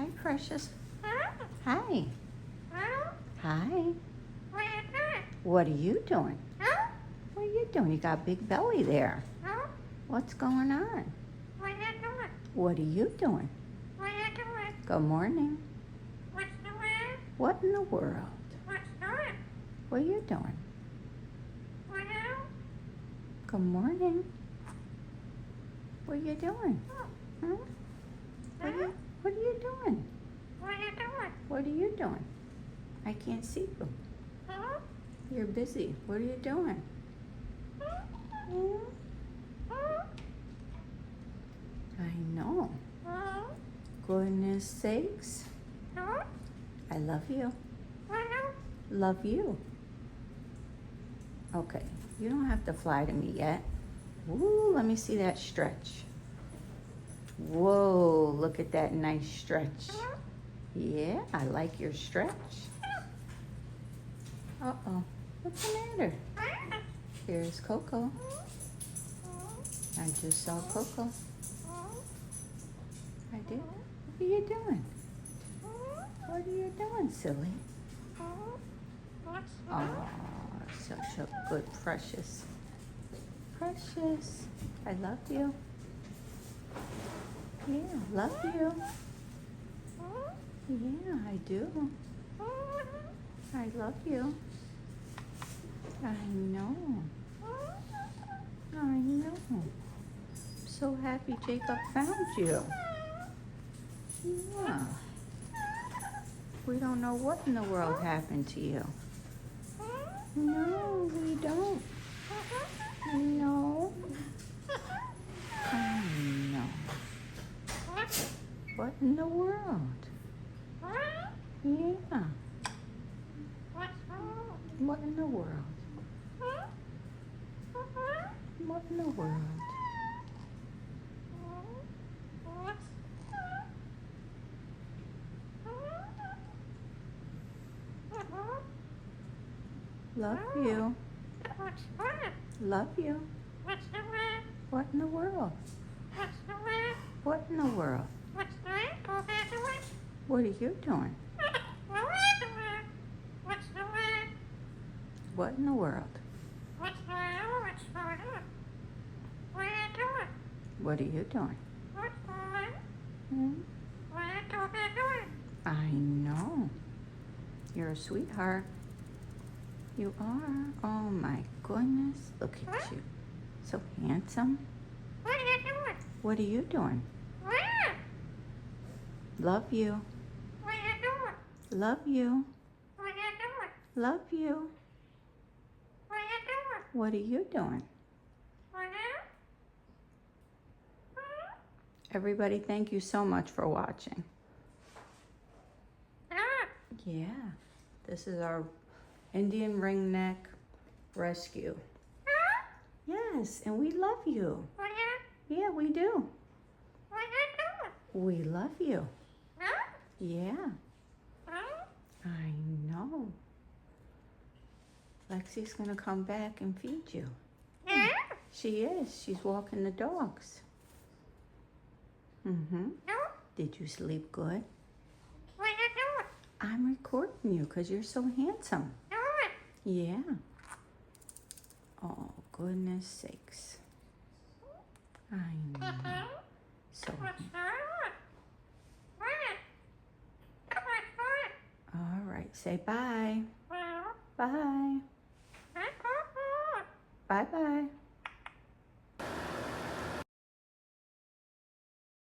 Hi, Precious. Hi. Hi. What are you doing? What are you doing? You got a big belly there. What's going on? What are you doing? Good morning. What in the world? What are you doing? Good morning. What are you doing? Huh? What are you doing? What are you doing? I can't see you. You're busy. What are you doing? I know. Goodness sakes. I love you. Love you. Okay, you don't have to fly to me yet. Ooh, let me see that stretch. Whoa, look at that nice stretch. Yeah, I like your stretch. Uh-oh, what's the matter? Here's Coco. I just saw Coco. I did. What are you doing? What are you doing, silly? Oh, such a good Precious. Precious, I love you. Yeah, love you. Yeah, I do. I love you. I know. I know. I'm so happy Jacob found you. Yeah. We don't know what in the world happened to you. No, we don't. No. I know. What in the world? Yeah. What in the world? What in the world? Love you. Love you. What in the world? What in the world? What are you doing? What in the world? What are you doing? Hmm? I know. You're a sweetheart. You are. Oh my goodness. Look at you. So handsome. What are you doing? Love you. Love you. Love you. What are you doing? Everybody, thank you so much for watching. Yeah, this is our Indian ringneck rescue. Yes, and we love you. Yeah, we do. We love you. Yeah, I know. Lexi's gonna come back and feed you. She is. She's walking the dogs. Mm-hmm. Did you sleep good? I'm recording you because you're so handsome. Yeah. Oh, goodness sakes. I know. So, all right. Say bye. Bye. Bye-bye.